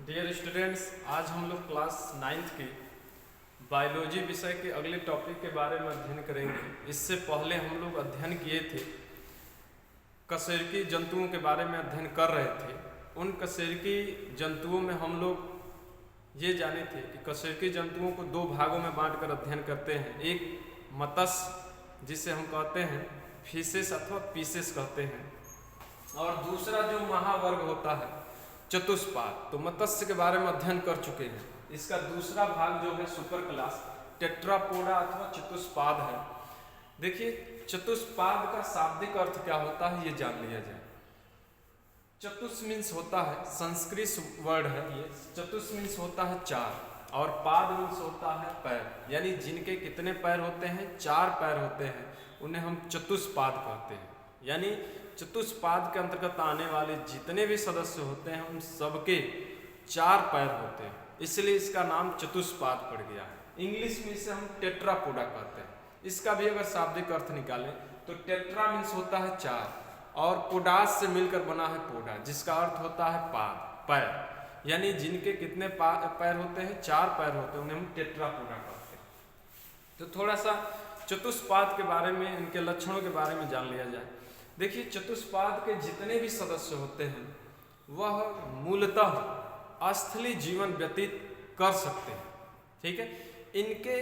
Dear students, आज हम लोग क्लास 9th की बायोलॉजी विषय के अगले टॉपिक के बारे में अध्ययन करेंगे। इससे पहले हम लोग अध्ययन किए थे, कशेरुकी जंतुओं के बारे में अध्ययन कर रहे थे। उन कशेरुकी जंतुओं में हम लोग ये जाने थे कि कशेरुकी जंतुओं को दो भागों में बांटकर अध्ययन करते हैं। एक मत्स्य, जिसे हम कहते हैं फिशेस अथवा पीसेस कहते हैं, और दूसरा जो महावर्ग होता है चतुष्पाद। तो मत्स्य के बारे में अध्ययन कर चुके हैं। इसका दूसरा भाग जो है सुपर क्लास टेट्रापोडा अथवा चतुष्पाद है। देखिए, चतुष्पाद का शाब्दिक अर्थ क्या होता है ये जान लिया जाए। चतुष मीन्स होता है, संस्कृत वर्ड है ये। चतुष मीन्स होता है चार, और पाद मीन्स होता है पैर, यानी जिनके कितने पैर होते हैं, चार पैर होते हैं, उन्हें हम चतुष्पाद कहते हैं। यानी चतुष्पाद के अंतर्गत आने वाले जितने भी सदस्य होते हैं उन सबके चार पैर होते हैं, इसलिए इसका नाम चतुष्पाद पड़ गया है। इंग्लिश में इसे हम टेट्रापोडा कहते हैं। इसका भी अगर शाब्दिक अर्थ निकालें तो टेट्रा मीन्स होता है चार, और पोडास से मिलकर बना है पोडा, जिसका अर्थ होता है पाद, पैर। यानी जिनके कितने पैर होते हैं, चार पैर होते हैं, उन्हें हम टेट्रापोडा कहते हैं। तो थोड़ा सा चतुष्पाद के बारे में, इनके लक्षणों के बारे में जान लिया जाए। देखिए, चतुष्पाद के जितने भी सदस्य होते हैं वह मूलतः स्थलीय जीवन व्यतीत कर सकते हैं। ठीक है, इनके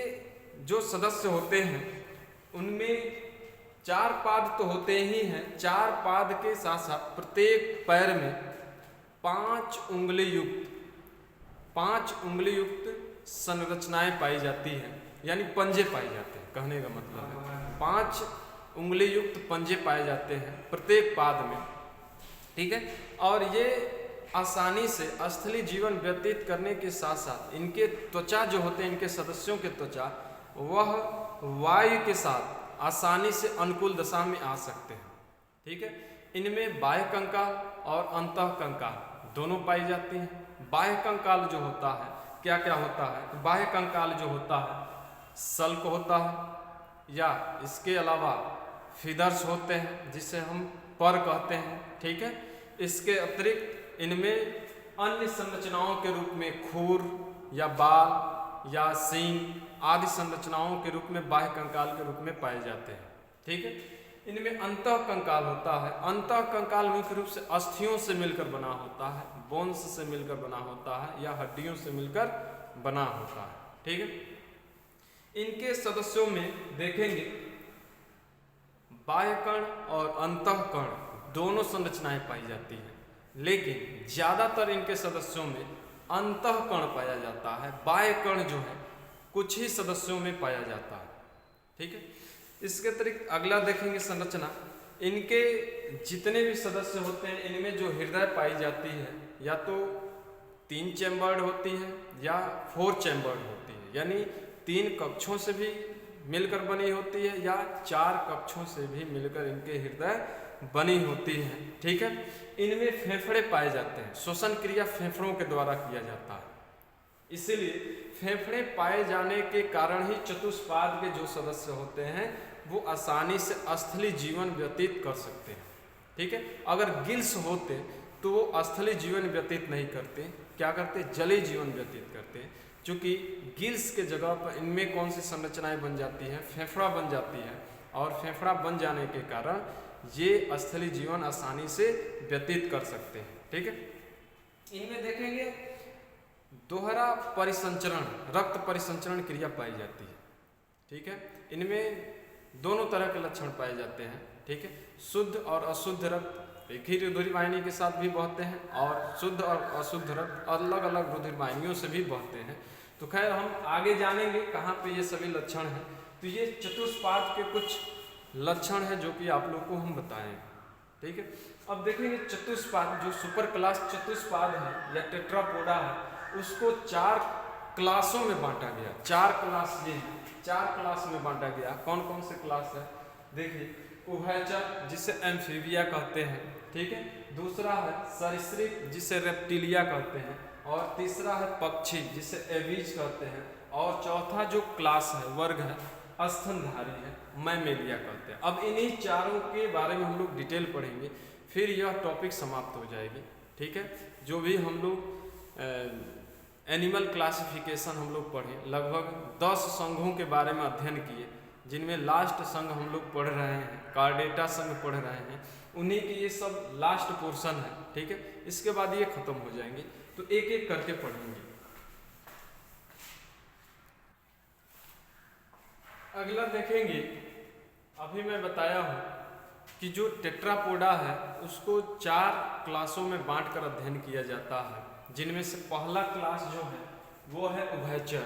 जो सदस्य होते हैं उनमें चार पाद तो होते ही हैं। चार पाद के साथ साथ प्रत्येक पैर में पांच उंगली युक्त संरचनाएं पाई जाती हैं, यानी पंजे पाए जाते हैं। कहने का मतलब है पांच उंगली युक्त पंजे पाए जाते हैं प्रत्येक पाद में। ठीक है, और ये आसानी से स्थलीय जीवन व्यतीत करने के साथ साथ इनके त्वचा जो होते हैं, इनके सदस्यों के त्वचा, वह वायु के साथ आसानी से अनुकूल दशा में आ सकते हैं। ठीक है, इनमें बाह्य कंकाल और अंतः कंकाल दोनों पाई जाती हैं। बाह्य कंकाल जो होता है, क्या क्या होता है, बाह्य कंकाल जो होता है सल्क होता है, या इसके अलावा फीदर्स होते हैं जिसे हम पर कहते हैं। ठीक है, इसके अतिरिक्त इनमें अन्य संरचनाओं के रूप में खुर या बाल या सींग आदि संरचनाओं के रूप में बाह्य कंकाल के रूप में पाए जाते हैं। ठीक है, इनमें अंतः कंकाल होता है। अंतः कंकाल मुख्य रूप से अस्थियों से मिलकर बना होता है, बोन्स से मिलकर बना होता है, या हड्डियों से मिलकर बना होता है। ठीक है, इनके सदस्यों में देखेंगे बाह्य कण और अंतः कण दोनों संरचनाएं पाई जाती हैं, लेकिन ज्यादातर इनके सदस्यों में अंतः कण पाया जाता है। बाह्य कण जो है कुछ ही सदस्यों में पाया जाता है। ठीक है, इसके अतिरिक्त अगला देखेंगे संरचना। इनके जितने भी सदस्य होते हैं इनमें जो हृदय पाई जाती है, या तो 3 चैम्बर्ड होती है या 4 चैम्बर्ड होती है, यानी 3 कक्षों से भी मिलकर बनी होती है या 4 कक्षों से भी मिलकर इनके हृदय बनी होती है। ठीक है, इनमें फेफड़े पाए जाते हैं। श्वसन क्रिया फेफड़ों के द्वारा किया जाता है, इसीलिए फेफड़े पाए जाने के कारण ही चतुष्पाद के जो सदस्य होते हैं वो आसानी से स्थलीय जीवन व्यतीत कर सकते हैं। ठीक है, अगर गिल्स होते तो वो स्थलीय जीवन व्यतीत नहीं करते, क्या करते, जलीय जीवन व्यतीत करते। चूँकि गिल्स के जगह पर इनमें कौन सी संरचनाएं बन जाती है, फेफड़ा बन जाती है, और फेफड़ा बन जाने के कारण ये स्थलीय जीवन आसानी से व्यतीत कर सकते हैं। ठीक है, इनमें देखेंगे दोहरा परिसंचरण, रक्त परिसंचरण क्रिया पाई जाती है। ठीक है, इनमें दोनों तरह के लक्षण पाए जाते हैं। ठीक है, शुद्ध और अशुद्ध रक्त एक ही रुधिर वाहिनी के साथ भी बहते हैं, और शुद्ध और अशुद्ध रक्त अलग अलग रुधिर वाहिनियों से भी बहते हैं। तो खैर, हम आगे जानेंगे कहाँ पे ये सभी लक्षण हैं। तो ये चतुष्पाद के कुछ लक्षण हैं जो कि आप लोग को हम बताएंगे। ठीक है, अब देखेंगे चतुष्पाद, जो सुपर क्लास चतुष्पाद है या टेट्रापोडा है, उसको 4 क्लासों में बांटा गया। 4 क्लास ये हैं, 4 क्लास में बांटा गया। कौन कौन से क्लास है, देखिए, उभयचर जिसे एम्फीबिया कहते हैं। ठीक है, दूसरा है सरीसृप जिसे रेप्टिलिया कहते हैं, और तीसरा है पक्षी जिसे एवीज कहते हैं, और चौथा जो क्लास है, वर्ग है, स्तनधारी है, मैमेलिया कहते हैं। अब इन्हीं चारों के बारे में हम लोग डिटेल पढ़ेंगे, फिर यह टॉपिक समाप्त हो जाएगी। ठीक है, जो भी हम लोग एनिमल क्लासिफिकेशन हम लोग पढ़े, लगभग 10 संघों के बारे में अध्ययन किए, जिनमें लास्ट संघ हम लोग पढ़ रहे हैं, कार्डेटा संघ पढ़ रहे हैं, उन्हीं की ये सब लास्ट पोर्शन है। ठीक है, इसके बाद ये खत्म हो जाएंगे, तो एक एक करके पढ़ेंगे। अगला देखेंगे, अभी मैं बताया हूँ कि जो टेट्रापोडा है उसको 4 क्लासों में बांटकर अध्ययन किया जाता है, जिनमें से पहला क्लास जो है वो है उभयचर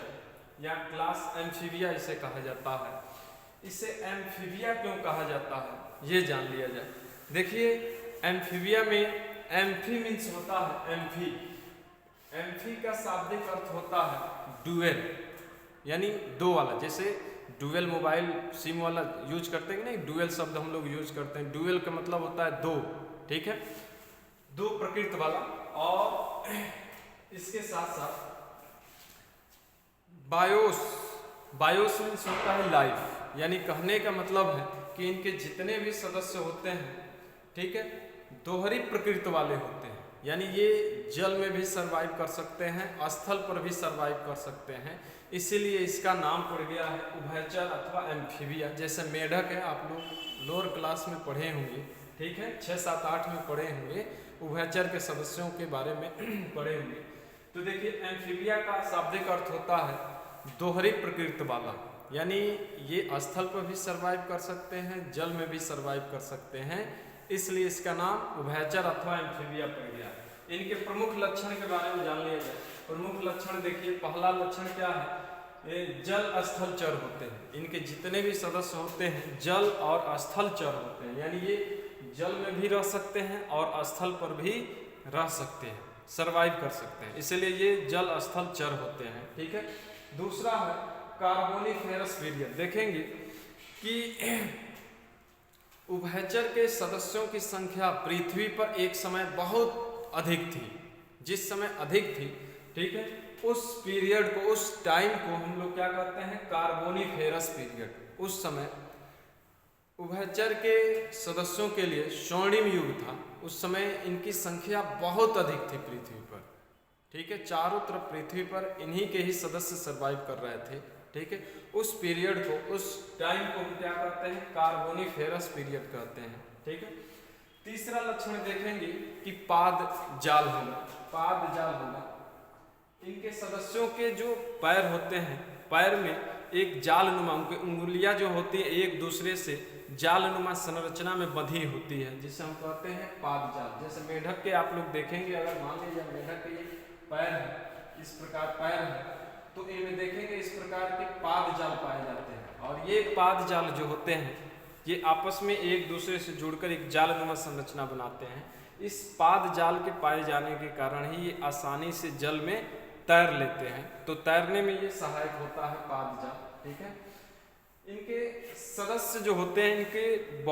या क्लास एम्फीबिया इसे कहा जाता है। इसे एम्फीबिया क्यों कहा जाता है ये जान लिया जाए। देखिए, एम्फीबिया में एम्फी मीन्स होता है एम्फी, एम्फी का शाब्दिक अर्थ होता है डुएल, यानी दो वाला। जैसे डुएल मोबाइल सिम वाला यूज करते हैं कि नहीं, डुएल शब्द हम लोग यूज करते हैं। डुएल का मतलब होता है दो, ठीक है, दो प्रकृति वाला। और इसके साथ साथ बायोस, बायोस मीन्स होता है लाइफ, यानी कहने का मतलब है कि इनके जितने भी सदस्य होते हैं, ठीक है, दोहरी प्रकृति वाले होते हैं, यानी ये जल में भी सरवाइव कर सकते हैं, स्थल पर भी सरवाइव कर सकते हैं। इसीलिए इसका नाम पड़ गया है उभयचर अथवा एम्फीबिया। जैसे मेढक है, आप लोग लोअर क्लास में पढ़े होंगे, ठीक है, 6, 7, 8 में पढ़े होंगे, उभयचर के सदस्यों के बारे में पढ़े होंगे। तो देखिए, एम्फीबिया का शाब्दिक अर्थ होता है दोहरी प्रकृति वाला, यानी ये स्थल पर भी सरवाइव कर सकते हैं, जल में भी सरवाइव कर सकते हैं, इसलिए इसका नाम उभयचर अथवा एम्फीबिया पड़ गया। इनके प्रमुख लक्षण के बारे में जान लिया जाए। प्रमुख लक्षण देखिए, पहला लक्षण क्या है, जल स्थल चर होते हैं। इनके जितने भी सदस्य होते हैं जल और स्थल चर होते हैं, यानी ये जल में भी रह सकते हैं और स्थल पर भी रह सकते हैं, सरवाइव कर सकते हैं, इसलिए ये जल स्थल चर होते हैं। ठीक है, दूसरा है कार्बोनिफेरस पीरियड। देखेंगे कि उभयचर के सदस्यों की संख्या पृथ्वी पर एक समय बहुत अधिक थी। जिस समय अधिक थी, ठीक है, उस पीरियड को, उस टाइम को हम लोग क्या कहते हैं, कार्बोनिफेरस पीरियड। उस समय उभयचर के सदस्यों के लिए स्वर्णिम युग था। उस समय इनकी संख्या बहुत अधिक थी पृथ्वी पर, ठीक है, चारों तरफ पृथ्वी पर इन्हीं के ही सदस्य सरवाइव कर रहे थे। ठीक है, उस पीरियड को, उस टाइम को हम क्या कहते हैं, कार्बोनिफेरस पीरियड कहते हैं। ठीक है, तीसरा लक्षण देखेंगे कि पाद जाल होना। पाद जाल होना, इनके सदस्यों के जो पैर होते हैं, पैर में एक जालनुमा, उनकी उंगलियां जो होती है एक दूसरे से जालनुमा संरचना में बंधी होती है, जिसे हम कहते हैं पाद जाल। जैसे मेढक के आप लोग देखेंगे, अगर मान लीजिए मेढक के पैर है, इस प्रकार पैर है, तो इनमें देखेंगे इस प्रकार के पाद जाल पाए जाते हैं। और ये पाद जाल जो होते हैं, ये आपस में एक दूसरे से जुड़कर एक जालनुमा संरचना बनाते हैं। इस पाद जाल के पाए जाने के कारण ही ये आसानी से जल में तैर लेते हैं, तो तैरने में ये सहायक होता है पाद जाल। ठीक है, इनके सदस्य जो होते हैं, इनके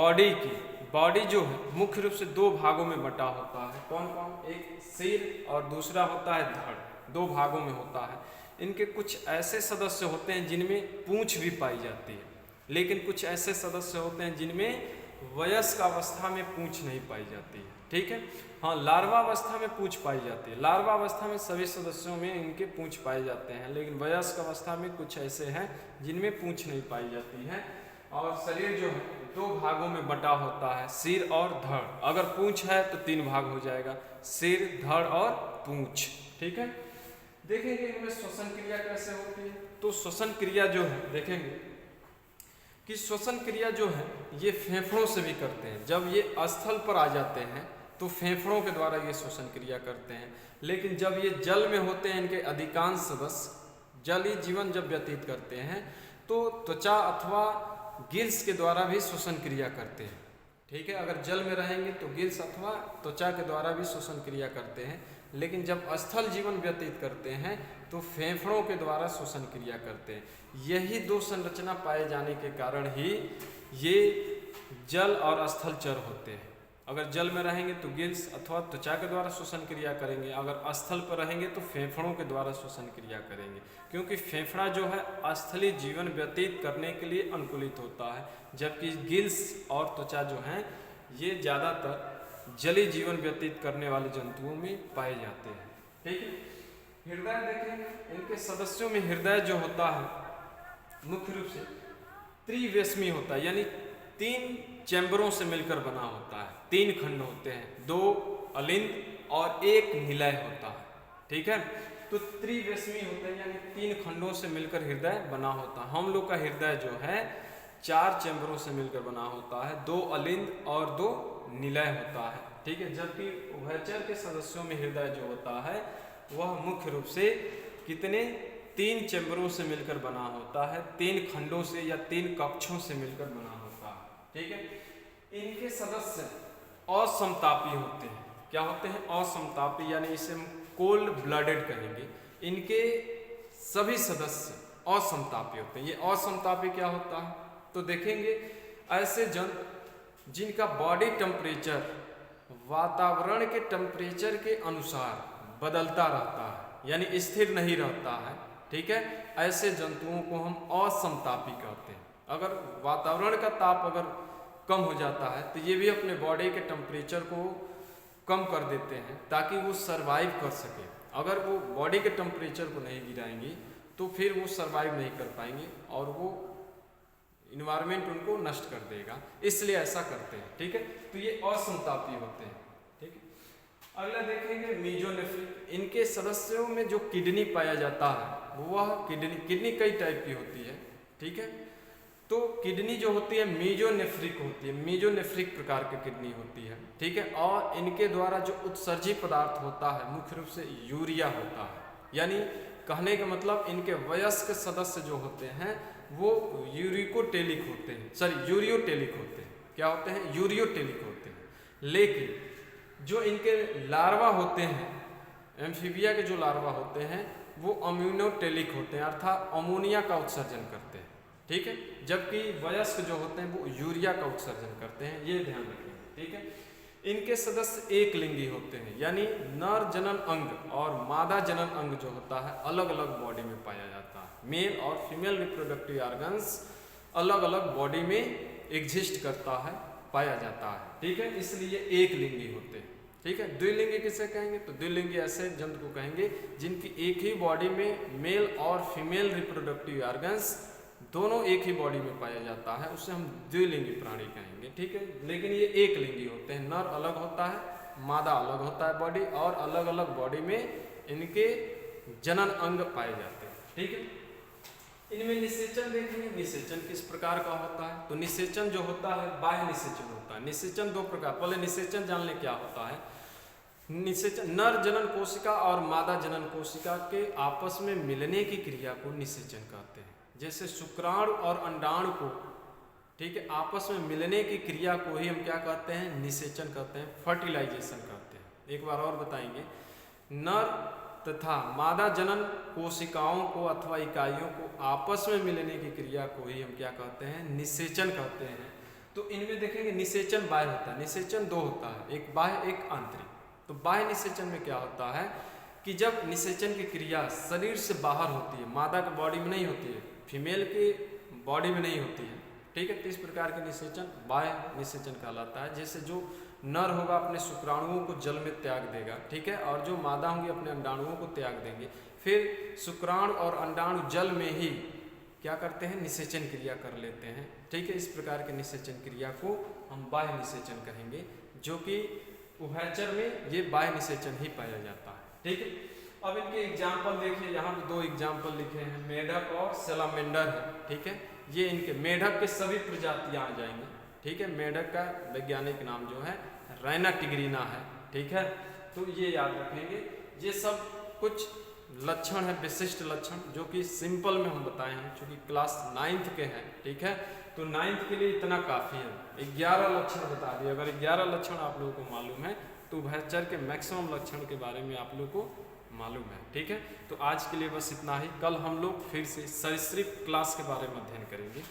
बॉडी जो है मुख्य रूप से 2 भागों में बटा होता है। कौन कौन, एक सिर और दूसरा होता है धड़, 2 भागों में होता है। इनके कुछ ऐसे सदस्य होते हैं जिनमें पूंछ भी पाई जाती है, लेकिन कुछ ऐसे सदस्य होते हैं जिनमें वयस्क अवस्था में पूंछ नहीं पाई जाती है। ठीक है, हाँ, लार्वा अवस्था में पूंछ पाई जाती है। लार्वा अवस्था में सभी सदस्यों में इनके पूंछ पाए जाते हैं, लेकिन वयस्क अवस्था में कुछ ऐसे हैं जिनमें पूंछ नहीं पाई जाती है। और शरीर जो है 2 भागों में बटा होता है, सिर और धड़। अगर पूंछ है तो 3 भाग हो जाएगा, सिर, धड़ और पूंछ। ठीक है, देखेंगे इनमें श्वसन क्रिया कैसे होती है। तो श्वसन क्रिया जो है, देखेंगे कि श्वसन क्रिया जो है ये फेफड़ों से भी करते हैं। जब ये स्थल पर आ जाते हैं तो फेफड़ों के द्वारा ये श्वसन क्रिया करते हैं, लेकिन जब ये जल में होते हैं, इनके अधिकांश सदस्य जलीय जीवन जब व्यतीत करते हैं, तो त्वचा अथवा गिल्स के द्वारा भी श्वसन क्रिया करते हैं। ठीक है, अगर जल में रहेंगे तो गिल्स अथवा त्वचा के द्वारा भी श्वसन क्रिया करते हैं, लेकिन जब स्थल जीवन व्यतीत करते हैं तो फेफड़ों के द्वारा श्वसन क्रिया करते हैं। यही 2 संरचना पाए जाने के कारण ही ये जल और स्थल चर होते हैं। अगर जल में रहेंगे तो गिल्स अथवा त्वचा के द्वारा श्वसन क्रिया करेंगे, अगर स्थल पर रहेंगे तो फेफड़ों के द्वारा श्वसन क्रिया करेंगे, क्योंकि फेफड़ा जो है स्थलीय जीवन व्यतीत करने के लिए अनुकूलित होता है, जबकि गिल्स और त्वचा जो हैं ये ज़्यादातर जलीय जीवन व्यतीत करने वाले जंतुओं में पाए जाते हैं। ठीक है, हृदय देखेंगे, इनके सदस्यों में हृदय जो होता है मुख्य रूप से त्रिवेशमी होता है, यानी 3 चैम्बरों से मिलकर बना होता है। 3 खंड होते हैं, 2 अलिंद और 1 निलय होता है। ठीक है, तो त्रिवेशमी होता है, यानी 3 खंडों से मिलकर हृदय बना होता है। हम लोग का हृदय जो है 4 चैम्बरों से मिलकर बना होता है, 2 अलिंद और 2 निलय होता है। ठीक है, जबकि उभयचर के सदस्यों में हृदय जो होता है वह मुख्य रूप से कितने 3 चैम्बरों से मिलकर बना होता है, 3 खंडों से या 3 कक्षों से मिलकर बना होता है। ठीक है, इनके सदस्य असमतापी होते हैं। क्या होते हैं? असमतापी, यानी इसे हम कोल्ड ब्लडेड कहेंगे। इनके सभी सदस्य असमतापी होते हैं। ये असमतापी क्या होता है? तो देखेंगे ऐसे जंतु जिनका बॉडी टेम्परेचर वातावरण के टेम्परेचर के अनुसार बदलता रहता है, यानी स्थिर नहीं रहता है। ठीक है, ऐसे जंतुओं को हम असमतापी कहते हैं। अगर वातावरण का ताप अगर कम हो जाता है तो ये भी अपने बॉडी के टेम्परेचर को कम कर देते हैं ताकि वो सरवाइव कर सके। अगर वो बॉडी के टेम्परेचर को नहीं गिराएंगी तो फिर वो सरवाइव नहीं कर पाएंगे और वो इन्वायरमेंट उनको नष्ट कर देगा, इसलिए ऐसा करते हैं। ठीक है, तो ये असमतापी होते हैं। ठीक है, अगला देखेंगे मीजोनेफ्रिक। इनके सदस्यों में जो किडनी पाया जाता है वह किडनी कई टाइप की होती है। ठीक है, तो किडनी जो होती है मीजोनेफ्रिक होती है, मीजोनेफ्रिक प्रकार की किडनी होती है। ठीक है, और इनके द्वारा जो उत्सर्जी पदार्थ होता है मुख्य रूप से यूरिया होता है। यानी कहने का मतलब इनके वयस्क सदस्य जो होते हैं वो यूरियोटेलिक होते हैं। क्या होते हैं? यूरियोटेलिक होते हैं। लेकिन जो इनके लार्वा होते हैं, एम्फीबिया के जो लार्वा होते हैं वो अम्यूनोटेलिक होते हैं, अर्थात अमोनिया का उत्सर्जन करते हैं। ठीक है, जबकि वयस्क जो होते हैं वो यूरिया का उत्सर्जन करते हैं, ये ध्यान रखेंगे। ठीक है, इनके सदस्य एक लिंगी होते हैं, यानी नर जनन अंग और मादा जनन अंग जो होता है अलग अलग बॉडी में पाया जाता है। मेल और फीमेल रिप्रोडक्टिव ऑर्गन्स अलग अलग बॉडी में एग्जिस्ट करता है, पाया जाता है। ठीक है, इसलिए एक लिंगी होते हैं। ठीक है, द्विलिंगी किसे कहेंगे? तो द्विलिंगी ऐसे जंतु को कहेंगे जिनकी एक ही बॉडी में मेल और फीमेल रिप्रोडक्टिव ऑर्गन्स दोनों एक ही बॉडी में पाया जाता है, उसे हम द्विलिंगी प्राणी कहेंगे। ठीक है, लेकिन ये एक लिंगी होते हैं। नर अलग होता है, मादा अलग होता है बॉडी, और अलग अलग बॉडी में इनके जनन अंग पाए जाते हैं। ठीक है, इनमें निषेचन देखेंगे। निषेचन किस प्रकार का होता है? तो निषेचन जो होता है बाह्य निषेचन होता है। निषेचन 2 प्रकार, पहले निषेचन जान ले क्या होता है। निषेचन नर जनन कोशिका और मादा जनन कोशिका के आपस में मिलने की क्रिया को निषेचन कहते हैं। जैसे शुक्राणु और अंडाणु को, ठीक है, आपस में मिलने की क्रिया को ही हम क्या कहते हैं? निषेचन कहते हैं, फर्टिलाइजेशन कहते हैं। एक बार और बताएंगे, नर तथा मादा जनन कोशिकाओं को अथवा इकाइयों को आपस में मिलने की क्रिया को ही हम क्या कहते हैं? निषेचन कहते हैं। तो इनमें देखेंगे निषेचन बाह्य होता है। निषेचन 2 होता है, एक बाह्य एक आंतरिक। तो बाह्य निषेचन में क्या होता है कि जब निषेचन की क्रिया शरीर से बाहर होती है, मादा की बॉडी में नहीं होती है, फीमेल की बॉडी में नहीं होती है। ठीक है, तो इस प्रकार के निषेचन बाह्य निषेचन कहलाता है। जैसे जो नर होगा अपने शुक्राणुओं को जल में त्याग देगा, ठीक है, और जो मादा होंगी अपने अंडाणुओं को त्याग देंगे। फिर शुक्राणु और अंडाणु जल में ही क्या करते हैं? निषेचन क्रिया कर लेते हैं। ठीक है, इस प्रकार के निषेचन क्रिया को हम बाह्य निषेचन कहेंगे, जो कि उभयचर में ये बाह्य निषेचन ही पाया जाता है। ठीक है, अब इनके एग्जाम्पल देखिए, यहाँ पे 2 एग्जाम्पल लिखे हैं, मेढक और सैलामेंडर है। ठीक है, ये इनके मेढक के सभी प्रजातियां आ जाएंगे। ठीक है, मेढक का वैज्ञानिक नाम जो है रैना टिग्रिना है। ठीक है, तो ये याद रखेंगे। ये सब कुछ लक्षण है, विशिष्ट लक्षण, जो कि सिंपल में हम बताए हैं, चूँकि क्लास 9th के हैं। ठीक है, तो 9th के लिए इतना काफ़ी है। 11 लक्षण बता दिए। अगर 11 लक्षण आप लोगों को मालूम है तो उभयचर के मैक्सिमम लक्षण के बारे में आप लोगों को मालूम है। ठीक है, तो आज के लिए बस इतना ही। कल हम लोग फिर से सरीसृप क्लास के बारे में अध्ययन करेंगे।